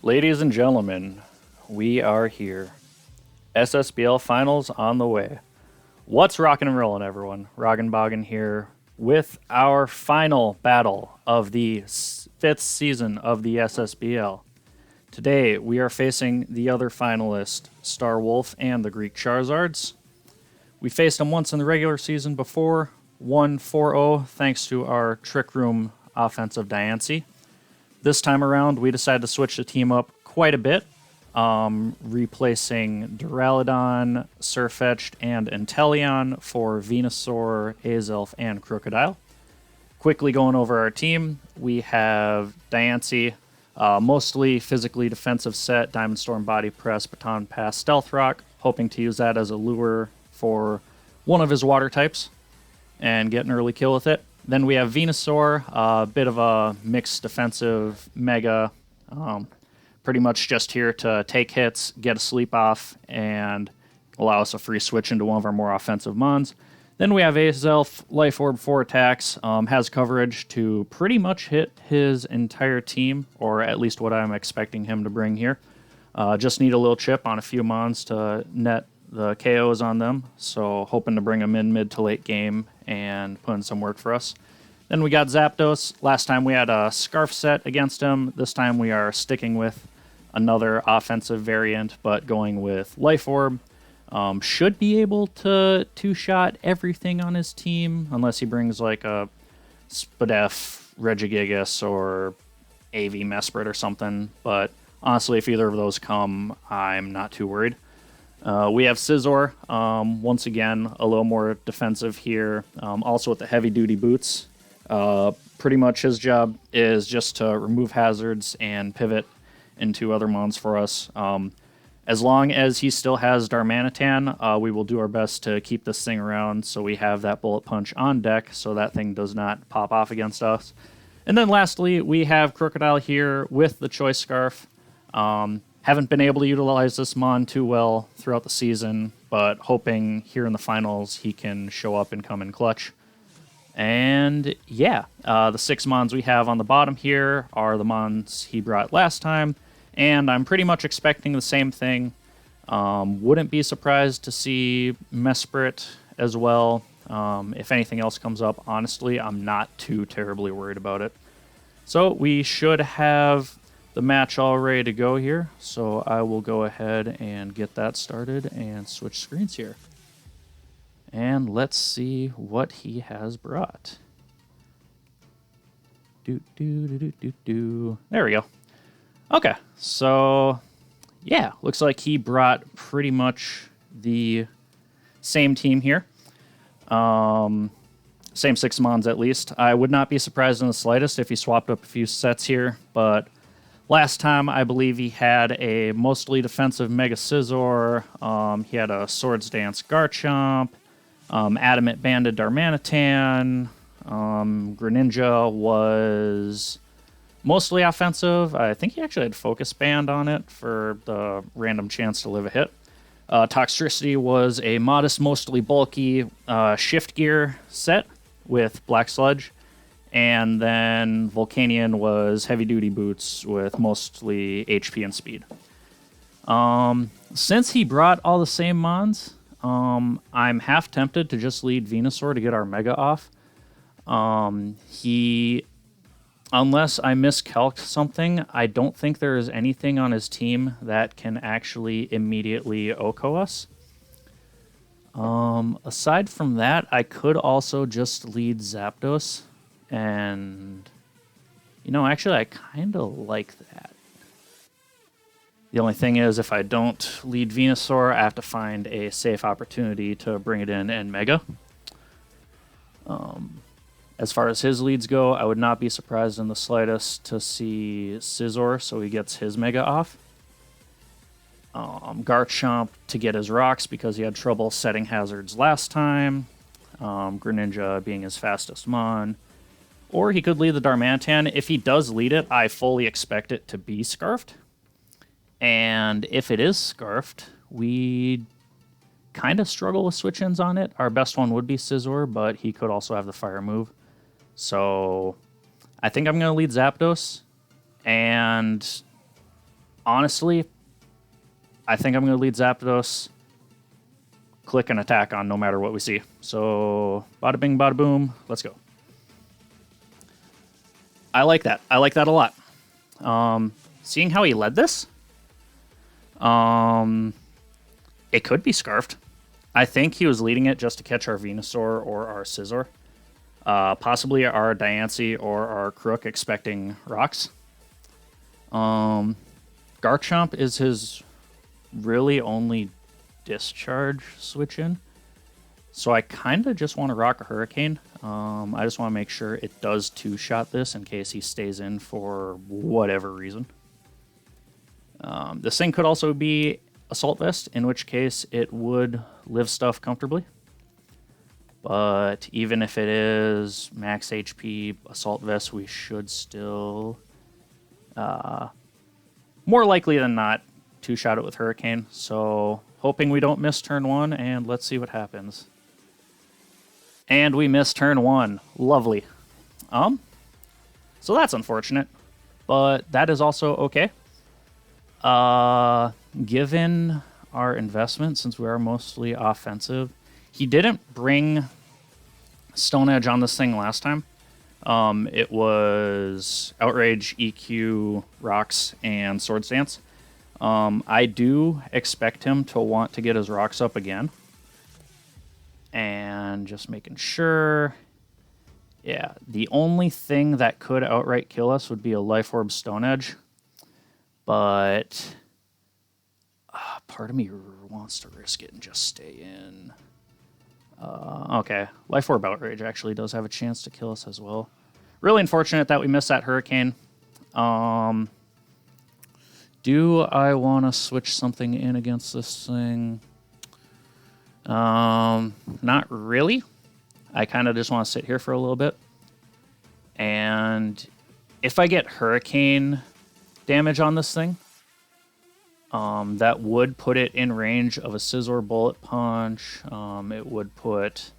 Ladies and gentlemen, we are here. SSBL Finals on the way. What's rockin' and rollin', everyone? Roggen Boggin here with our final battle of the 5th season of the SSBL. Today, we are facing the other finalist, Starwolf and the Greek Charizards. We faced them once in the regular season before, won 4-0 thanks to our Trick Room offensive Diancie. This time around, we decided to switch the team up quite a bit, replacing Duraludon, Sirfetch'd, and Inteleon for Venusaur, Azelf, and Crocodile. Quickly going over our team, we have Diancie, mostly physically defensive set, Diamond Storm, Body Press, Baton Pass, Stealth Rock, hoping to use that as a lure for one of his water types and get an early kill with it. Then we have Venusaur, a bit of a mixed defensive mega, pretty much just here to take hits, get a sleep off, and allow us a free switch into one of our more offensive mons. Then we have Azelf, Life Orb 4 attacks, has coverage to pretty much hit his entire team, or at least what I'm expecting him to bring here. Just need a little chip on a few mons to net the KOs on them, so hoping to bring them in mid to late game and put in some work for us. Then we got Zapdos. Last time we had a Scarf set against him. This time we are sticking with another offensive variant, but going with Life Orb. Should be able to two-shot everything on his team, unless he brings like a Spadef, Regigigas, or AV Mesprit or something. But honestly, if either of those come, I'm not too worried. We have Scizor, once again, a little more defensive here, also with the heavy-duty boots. Pretty much his job is just to remove hazards and pivot into other mons for us. As long as he still has Darmanitan, we will do our best to keep this thing around so we have that Bullet Punch on deck so that thing does not pop off against us. And then lastly, we have Crocodile here with the Choice Scarf. Haven't been able to utilize this mon too well throughout the season, but hoping here in the finals he can show up and come in clutch. And yeah, the 6 mons we have on the bottom here are the mons he brought last time, and I'm pretty much expecting the same thing. Wouldn't be surprised to see Mesprit as well. If anything else comes up, honestly, I'm not too terribly worried about it. So we should have the match all ready to go here, so I will go ahead and get that started and switch screens here. And let's see what he has brought. There we go. Okay, so yeah, looks like he brought pretty much the same team here. Same 6 mons at least. I would not be surprised in the slightest if he swapped up a few sets here, but last time, I believe he had a mostly defensive Mega Scizor. He had a Swords Dance Garchomp, Adamant Banded Darmanitan. Greninja was mostly offensive. I think he actually had Focus Band on it for the random chance to live a hit. Toxtricity was a modest, mostly bulky Shift Gear set with Black Sludge. And then Volcanion was heavy-duty boots with mostly HP and speed. Since he brought all the same mons, I'm half tempted to just lead Venusaur to get our Mega off. Unless I miscalced something, I don't think there is anything on his team that can actually immediately OHKO us. Aside from that, I could also just lead Zapdos. And, actually, I kind of like that. The only thing is, if I don't lead Venusaur, I have to find a safe opportunity to bring it in and Mega. As far as his leads go, I would not be surprised in the slightest to see Scizor, so he gets his Mega off. Garchomp to get his rocks because he had trouble setting hazards last time. Greninja being his fastest mon. Or he could lead the Darmanitan. If he does lead it, I fully expect it to be Scarfed. And if it is Scarfed, we kind of struggle with switch-ins on it. Our best one would be Scizor, but he could also have the Fire move. So I think I'm going to lead Zapdos. And honestly, I think I'm going to lead Zapdos. Click and attack on no matter what we see. So, bada bing, bada boom. Let's go. I like that. I like that a lot. Seeing how he led this, it could be Scarfed. I think he was leading it just to catch our Venusaur or our Scizor. Possibly our Diancie or our Crook, expecting rocks. Garchomp is his really only discharge switch in. So I kind of just want to rock a Hurricane. I just want to make sure it does two-shot this in case he stays in for whatever reason. This thing could also be Assault Vest, in which case it would live stuff comfortably. But even if it is max HP Assault Vest, we should still, more likely than not, two-shot it with Hurricane. So hoping we don't miss turn 1, and let's see what happens. And we missed turn 1. Lovely. So that's unfortunate, but that is also okay. Given our investment, since we are mostly offensive, he didn't bring Stone Edge on this thing last time. It was Outrage, EQ, Rocks, and Swords Dance. I do expect him to want to get his Rocks up again. And just making sure. Yeah, the only thing that could outright kill us would be a Life Orb Stone Edge. But part of me wants to risk it and just stay in. Okay, Life Orb Outrage actually does have a chance to kill us as well. Really unfortunate that we missed that Hurricane. Do I want to switch something in against this thing? Not really. I kind of just want to sit here for a little bit. And if I get Hurricane damage on this thing, that would put it in range of a Scizor Bullet Punch. It would put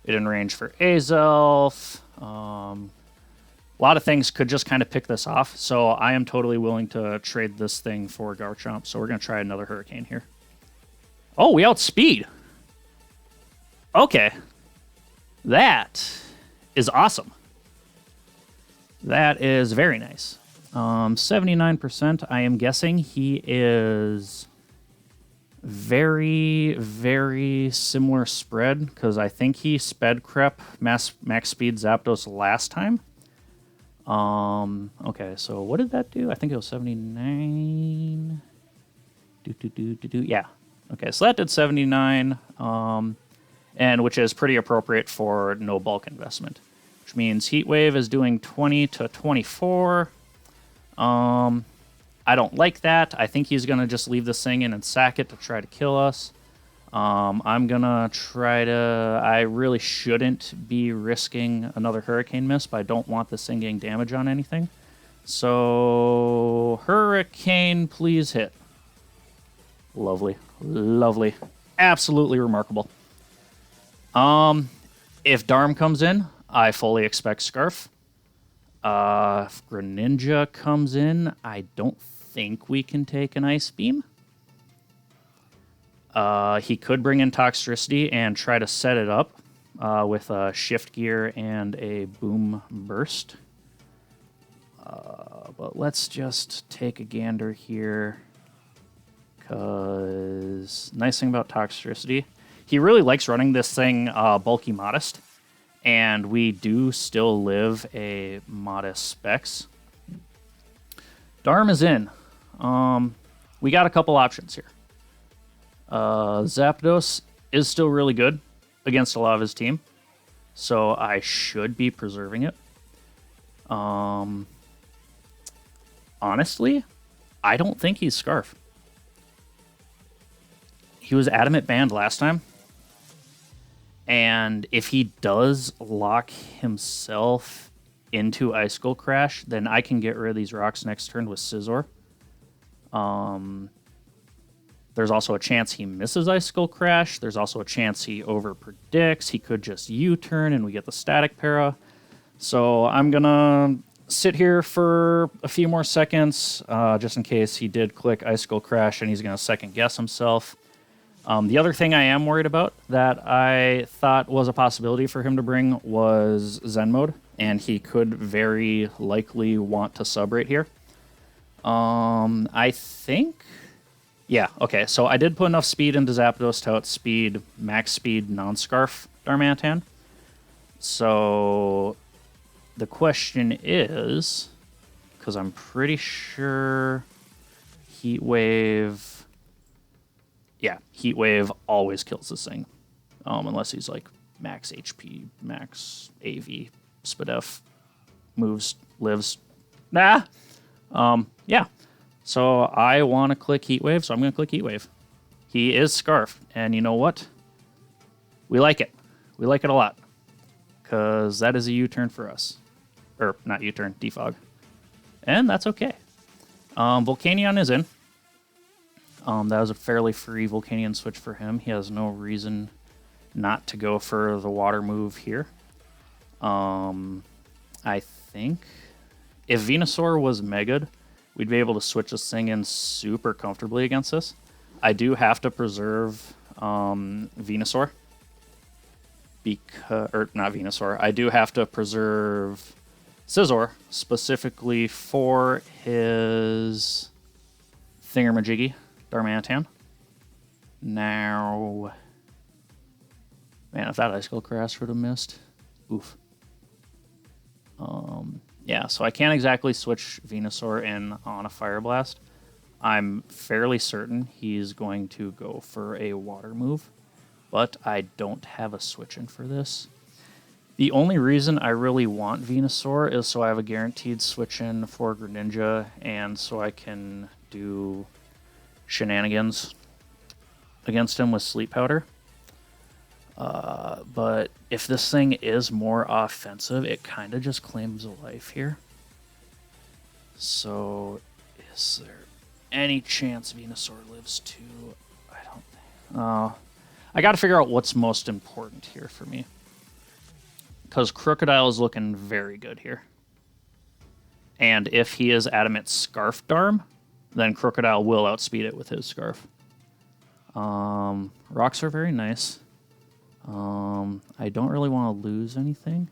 it in range for Azelf. A lot of things could just kind of pick this off. So I am totally willing to trade this thing for Garchomp. So we're going to try another Hurricane here. Oh, we outspeed. Okay. That is awesome. That is very nice. 79%. I am guessing he is very, very similar spread, because I think he sped crep max speed Zapdos last time. Okay, so what did that do? I think it was 79. Yeah. Okay, so that did 79, and which is pretty appropriate for no bulk investment, which means Heat Wave is doing 20 to 24. I don't like that. I think he's going to just leave this thing in and sack it to try to kill us. I'm going to try to... I really shouldn't be risking another Hurricane miss, but I don't want this thing getting damage on anything. So, Hurricane, please hit. Lovely. Lovely. Absolutely remarkable. If Darm comes in, I fully expect Scarf. If Greninja comes in, I don't think we can take an Ice Beam. He could bring in Toxtricity and try to set it up with a Shift Gear and a Boom Burst. But let's just take a gander here, because nice thing about Toxtricity, he really likes running this thing bulky modest. And we do still live a modest specs. Darm is in. We got a couple options here. Zapdos is still really good against a lot of his team, so I should be preserving it. Honestly, I don't think he's Scarf. He was Adamant Banned last time. And if he does lock himself into Ice Skull Crash, then I can get rid of these rocks next turn with Scizor. There's also a chance he misses Ice Skull Crash. There's also a chance he over-predicts. He could just U-turn and we get the Static Para. So I'm going to sit here for a few more seconds, just in case he did click Icicle Crash and he's going to second guess himself. The other thing I am worried about that I thought was a possibility for him to bring was Zen Mode, and he could very likely want to sub right here. I think... Yeah, okay, so I did put enough speed into Zapdos to outspeed max speed non-Scarf Darmanitan. So the question is, because I'm pretty sure Heat Wave... Yeah, Heat Wave always kills this thing. Unless he's like max HP, max AV, Spadef, moves, lives. Nah! Yeah. So I want to click Heat Wave, so I'm going to click Heat Wave. He is Scarf, and you know what? We like it. We like it a lot. Because that is a U-turn for us. Or, not U-turn, defog. And that's okay. Volcanion is in. That was a fairly free Volcanion switch for him. He has no reason not to go for the water move here. I think if Venusaur was Mega'd, we'd be able to switch this thing in super comfortably against this. I do have to preserve Venusaur. Or not Venusaur. I do have to preserve Scizor specifically for his Thingamajiggy, Darmanitan. Now, man, if that Icicle Crash would have missed, oof. Yeah, so I can't exactly switch Venusaur in on a Fire Blast. I'm fairly certain he's going to go for a water move, but I don't have a switch in for this. The only reason I really want Venusaur is so I have a guaranteed switch in for Greninja, and so I can do shenanigans against him with Sleep Powder. But if this thing is more offensive, it kind of just claims a life here. So, is there any chance Venusaur lives too? I don't think. I got to figure out what's most important here for me. Because Crocodile is looking very good here. And if he is Adamant Scarf Darm, then Crocodile will outspeed it with his Scarf. Rocks are very nice. I don't really want to lose anything.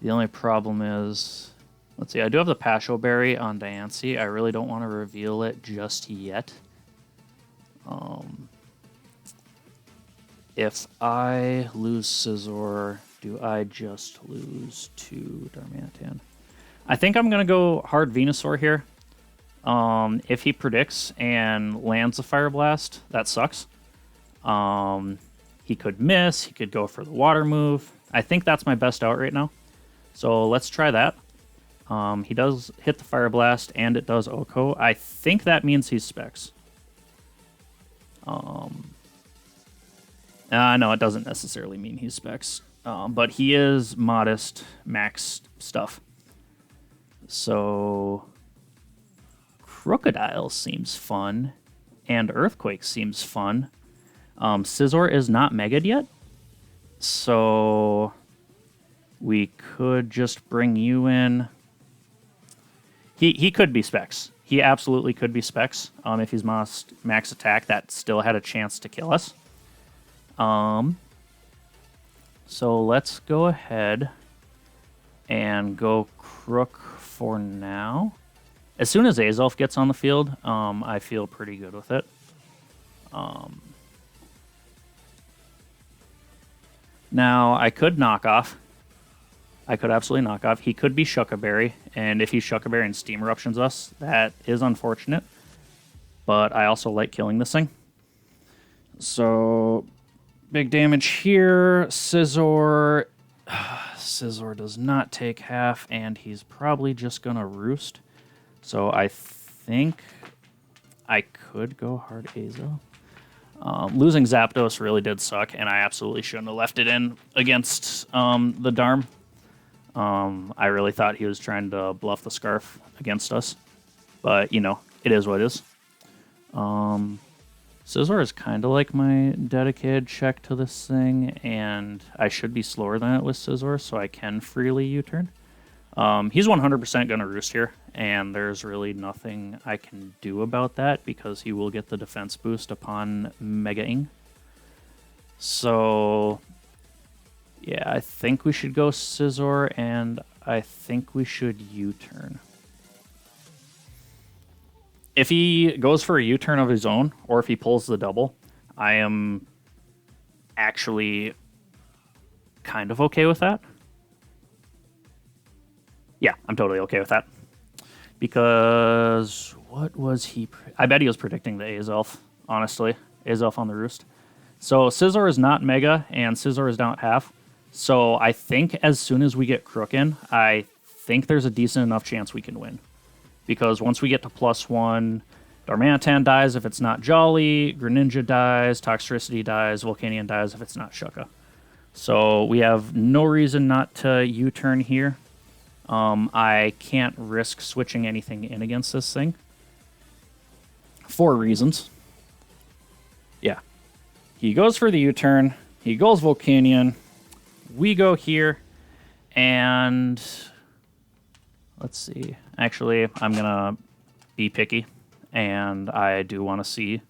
The only problem is... Let's see, I do have the Pasho Berry on Diancie. I really don't want to reveal it just yet. If I lose Scizor, do I just lose to Darmanitan? I think I'm going to go hard Venusaur here. If he predicts and lands a Fire Blast, that sucks. He could miss. He could go for the water move. I think that's my best out right now. So let's try that. He does hit the Fire Blast, and it does Oko. I think that means he's Specs. No, it doesn't necessarily mean he's Specs. But he is modest max stuff. So Crocodile seems fun, and Earthquake seems fun. Scizor is not Mega'd yet, so we could just bring you in. He could be Specs. He absolutely could be Specs. If he's max attack, that still had a chance to kill us. So let's go ahead and go Crook for now. As soon as Azelf gets on the field, I feel pretty good with it. Now, I could knock off. I could absolutely knock off. He could be Shucka Berry, and if he Shucka Berry and Steam Eruptions us, that is unfortunate. But I also like killing this thing. So, big damage here. Scizor. Scizor does not take half, and he's probably just going to roost. So I think I could go hard Azo. Losing Zapdos really did suck, and I absolutely shouldn't have left it in against the Darm. I really thought he was trying to bluff the Scarf against us. But, you know, it is what it is. Scizor is kind of like my dedicated check to this thing, and I should be slower than it with Scizor, so I can freely U-turn. He's 100% going to roost here, and there's really nothing I can do about that because he will get the defense boost upon Mega-ing. So, yeah, I think we should go Scizor, and I think we should U-turn. If he goes for a U-turn of his own, or if he pulls the double, I am actually kind of okay with that. Yeah, I'm totally okay with that. Because what was he? I bet he was predicting the Azelf, honestly. Azelf on the roost. So Scizor is not Mega, and Scizor is down at half. So I think as soon as we get Crook in, I think there's a decent enough chance we can win. Because once we get to +1, Darmanitan dies if it's not Jolly, Greninja dies, Toxtricity dies, Volcanion dies if it's not Shucka. So we have no reason not to U-turn here. I can't risk switching anything in against this thing. 4 reasons. Yeah. He goes for the U-turn. He goes Volcanion. We go here. And let's see. Actually, I'm going to be picky. And I do want to see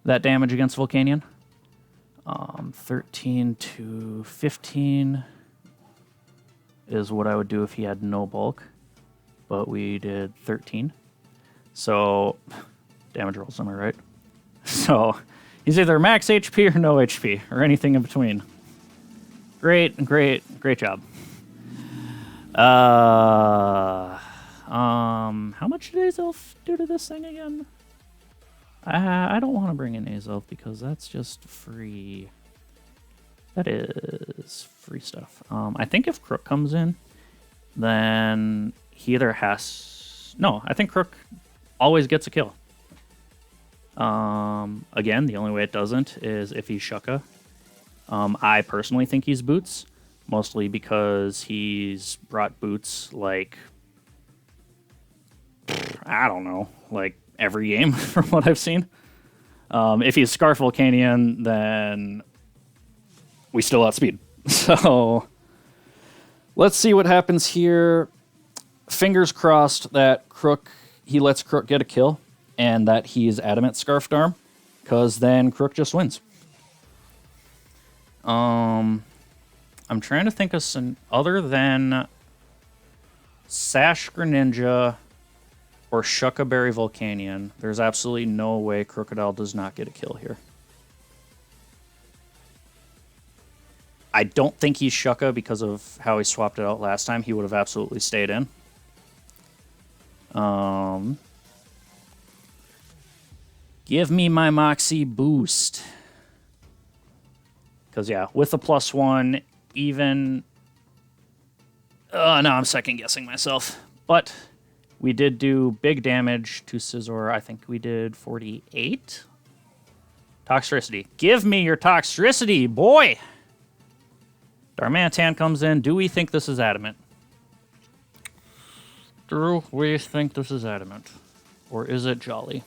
that damage against Volcanion. 13 to 15... is what I would do if he had no bulk, but we did 13. So, damage rolls, am I right? So, he's either max HP or no HP, or anything in between. Great job. How much did Azelf do to this thing again? I don't want to bring in Azelf because that's just free. That is free stuff. I think if Crook comes in, then he either has... No, I think Crook always gets a kill. Again, the only way it doesn't is if he's Shucka. I personally think he's Boots, mostly because he's brought Boots, like... I don't know, like every game from what I've seen. If he's Scarf Volcanion, then... we still outspeed. So let's see what happens here. Fingers crossed that he lets Crook get a kill and that he's Adamant Scarfed Arm, because then Crook just wins. I'm trying to think of some other than Sash Greninja or Shucka Berry Volcanion. There's absolutely no way Crocodile does not get a kill here. I don't think he's Shucka because of how he swapped it out last time. He would have absolutely stayed in. Give me my Moxie boost. Because, yeah, with the +1, even... no, I'm second-guessing myself. But we did do big damage to Scizor. I think we did 48. Toxtricity. Give me your Toxtricity, boy! Darmanitan comes in. Do we think this is Adamant? Do we think this is Adamant? Or is it Jolly?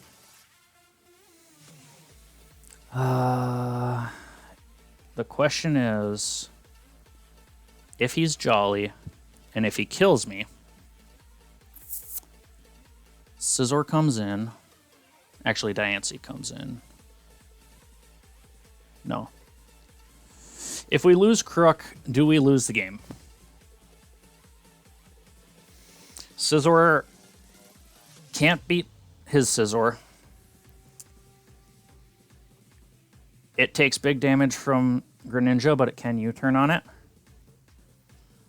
The question is, if he's Jolly, and if he kills me, Scizor comes in. Actually, Diancie comes in. No. If we lose Crook, do we lose the game? Scizor can't beat his Scizor. It takes big damage from Greninja, but it can U-turn on it.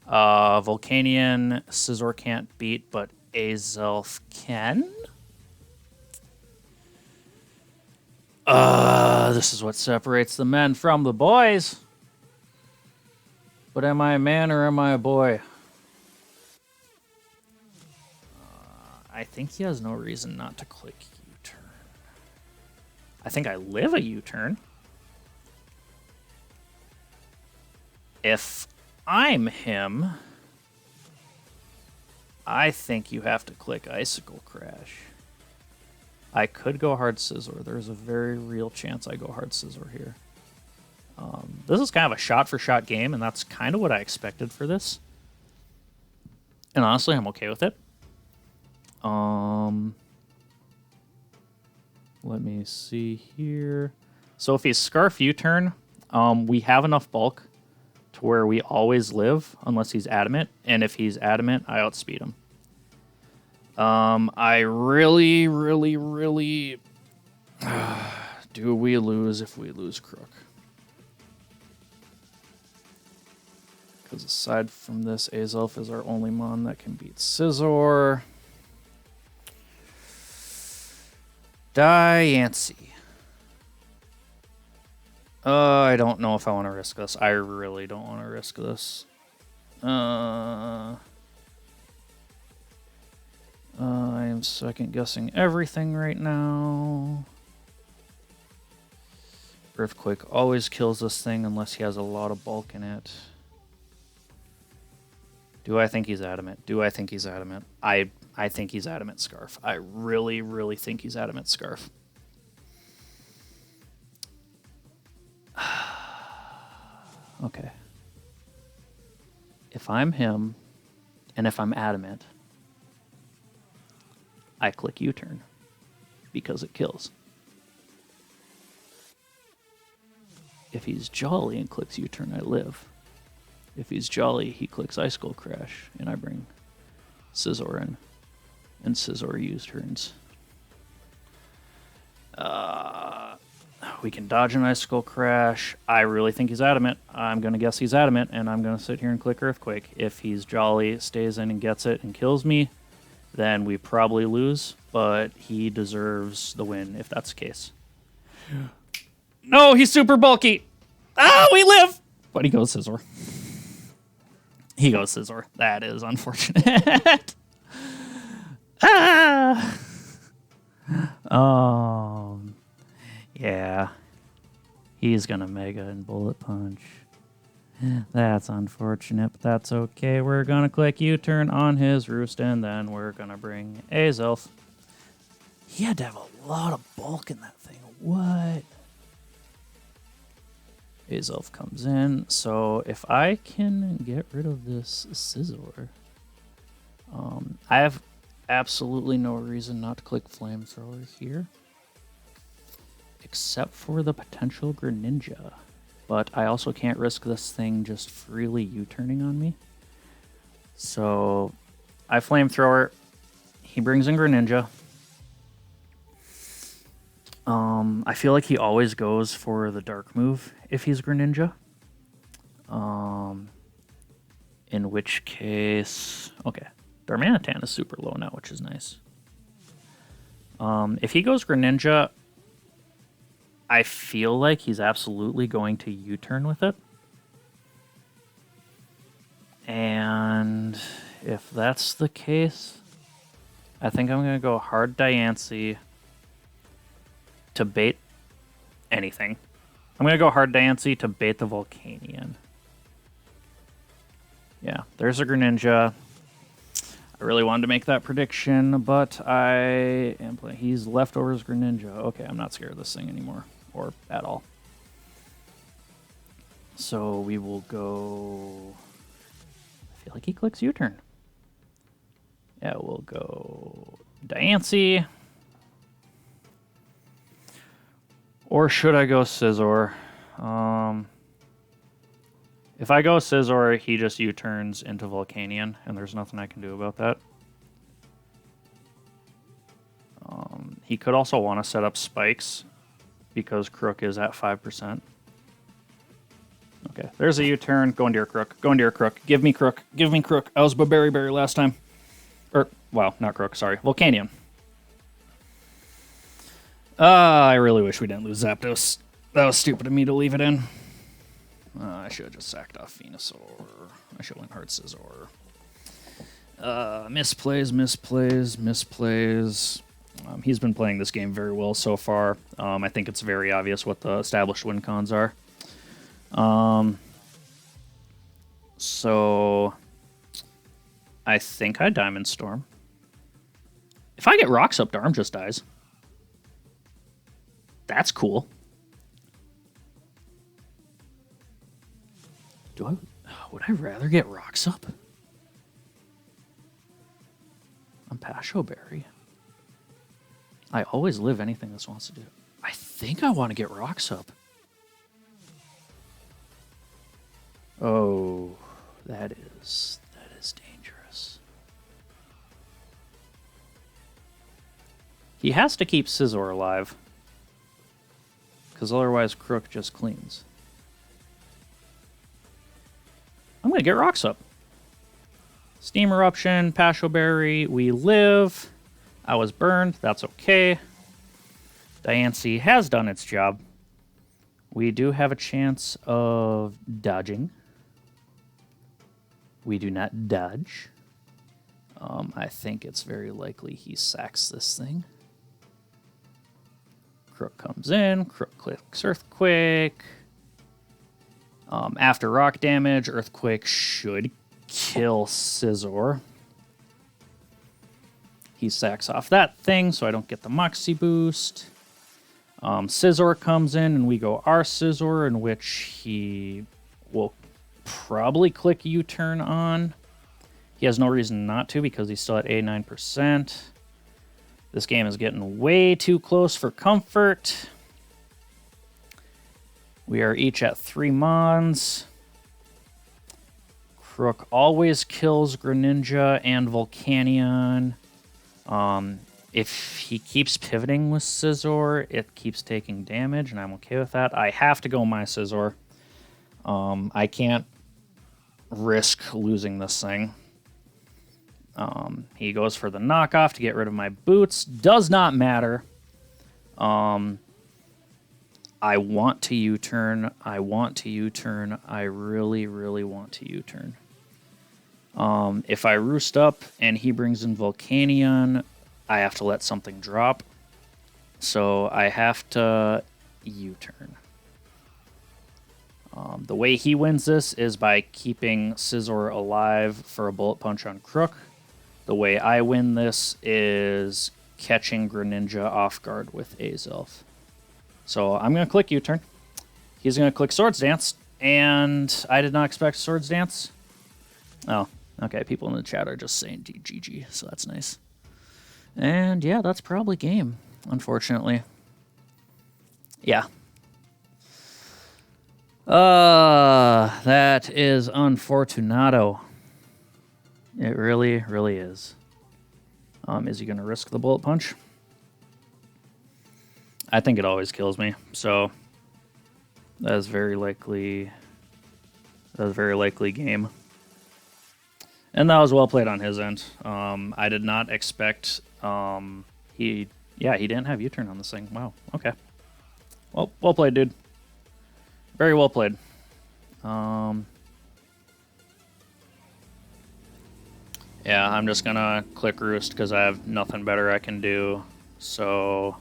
Volcanion, Scizor can't beat, but Azelf can? This is what separates the men from the boys. But am I a man or am I a boy? I think he has no reason not to click U-turn. I think I live a U-turn. If I'm him, I think you have to click Icicle Crash. I could go hard Scizor. There's a very real chance I go hard Scizor here. This is kind of a shot-for-shot game, and that's kind of what I expected for this. And honestly, I'm okay with it. Let me see here. So if he's Scarf U-turn, we have enough bulk to where we always live unless he's adamant. And if he's adamant, I outspeed him. I really, really, really... do we lose if we lose Crook? Because aside from this, Azelf is our only mon that can beat Scizor. Diancie. I don't know if I want to risk this. I really don't want to risk this. I am second guessing everything right now. Earthquake always kills this thing unless he has a lot of bulk in it. Do I think he's adamant? Do I think he's adamant? I think he's adamant Scarf. I really, really think he's adamant Scarf. Okay. If I'm him, and if I'm adamant, I click U-turn because it kills. If he's jolly and clicks U-turn, I live. If he's jolly, he clicks Ice Skull Crash, and I bring Scizor in. And Scizor U-turns. We can dodge an Ice Skull Crash. I really think he's adamant. I'm going to guess he's adamant, and I'm going to sit here and click Earthquake. If he's jolly, stays in and gets it and kills me, then we probably lose, but he deserves the win if that's the case. No, he's super bulky. Ah, we live! But he goes Scizor. He goes Scizor. That is unfortunate. Yeah. He's gonna Mega and Bullet Punch. That's unfortunate, but that's okay. We're gonna click U-turn on his Roost, and then we're gonna bring Azelf. He had to have a lot of bulk in that thing. What? Azelf comes in. So if I can get rid of this Scizor, I have absolutely no reason not to click Flamethrower here, except for the potential Greninja. But I also can't risk this thing just freely U-turning on me. So I Flamethrower. He brings in Greninja. I feel like he always goes for the dark move if he's Greninja. In which case... Okay. Darmanitan is super low now, which is nice. If he goes Greninja, I feel like he's absolutely going to U-turn with it. And if that's the case, I think I'm going to go hard Diancie to bait anything. I'm going to go hard Diancie to bait the Volcanion. Yeah, there's a Greninja. I really wanted to make that prediction, but I am playing. He's leftovers Greninja. Okay, I'm not scared of this thing anymore, or at all. So we will go... I feel like he clicks U-turn. Yeah, we'll go Diancie. Or should I go Scizor? If I go Scizor, he just U-turns into Volcanion, and there's nothing I can do about that. He could also want to set up spikes, because Crook is at 5%. Okay, there's a U-turn. Go into your Crook. Go into your Crook. Give me Crook. Give me Crook. I was Berry last time. Well, not Crook, sorry. Volcanion. I really wish we didn't lose Zapdos. That was stupid of me to leave it in. I should have just sacked off Venusaur. I should have went hard Scizor. Misplays. He's been playing this game very well so far. I think it's very obvious what the established win cons are. So I think I Diamond Storm. If I get rocks up, Darm just dies. That's cool. Would I rather get rocks up? on Pashoberry. I always live anything this wants to do. I think I want to get rocks up. Oh, that is dangerous. He has to keep Scizor alive, because otherwise Crook just cleans. I'm going to get rocks up. Steam Eruption, Pashoberry, we live. I was burned, that's okay. Diancie has done its job. We do have a chance of dodging. We do not dodge. I think it's very likely he sacks this thing. Crook comes in, Crook clicks Earthquake. After rock damage, Earthquake should kill Scizor. He sacks off that thing, so I don't get the Moxie boost. Scizor comes in, and we go our Scizor, in which he will probably click U-turn on. He has no reason not to, because he's still at 89%. This game is getting way too close for comfort. We are each at 3 Mons. Crook always kills Greninja and Volcanion. If he keeps pivoting with Scizor, it keeps taking damage, and I'm okay with that. I have to go my Scizor. I can't risk losing this thing. He goes for the knockoff to get rid of my boots. Does not matter. I want to U-turn. I want to U-turn. I really, really want to U-turn. If I roost up and he brings in Volcanion, I have to let something drop. So I have to U-turn. The way he wins this is by keeping Scizor alive for a Bullet Punch on Crook. The way I win this is catching Greninja off guard with Azelf. So I'm going to click U-turn. He's going to click Swords Dance, and I did not expect Swords Dance. Oh, okay. People in the chat are just saying GG, so that's nice. And yeah, that's probably game, unfortunately. Yeah. That is unfortunato. It really, really is. Is he going to risk the Bullet Punch? I think it always kills me, so that is very likely. That was a very likely game. And that was well played on his end. I did not expect he didn't have U-turn on this thing. Wow. Okay. Well played, dude. Very well played. Yeah, I'm just gonna click Roost because I have nothing better I can do. So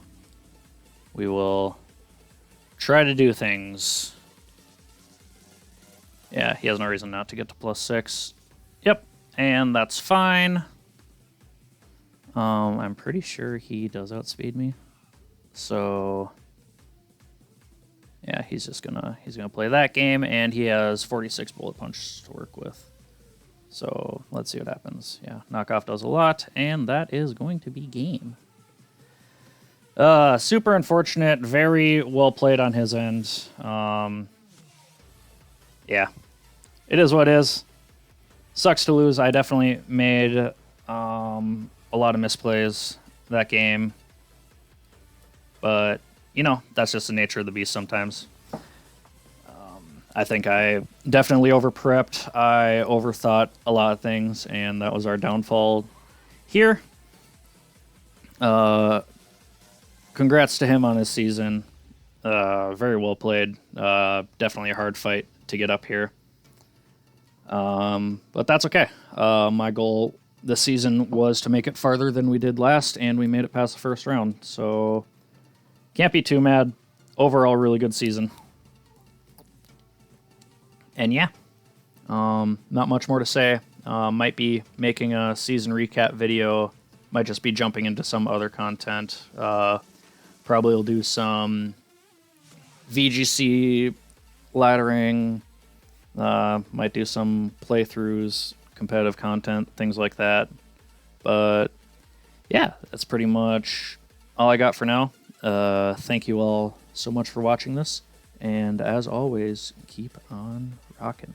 we will try to do things. Yeah, he has no reason not to get to +6. Yep, and that's fine. I'm pretty sure he does outspeed me. So yeah, he's gonna play that game, and he has 46 Bullet Punch to work with. So let's see what happens. Yeah, knockoff does a lot, and that is going to be game. Super unfortunate. Very well played on his end. Yeah, it is what it is. Sucks to lose. I definitely made a lot of misplays that game, but you know, that's just the nature of the beast sometimes. I think I definitely over-prepped. I overthought a lot of things, and that was our downfall here. Congrats to him on his season. Very well played. Definitely a hard fight to get up here. But that's okay. My goal this season was to make it farther than we did last, and we made it past the first round. So can't be too mad. Overall, really good season. And yeah, not much more to say. Might be making a season recap video. Might just be jumping into some other content. Probably will do some VGC laddering. Might do some playthroughs, competitive content, things like that. But yeah, that's pretty much all I got for now. Thank you all so much for watching this. And as always, keep on rocking.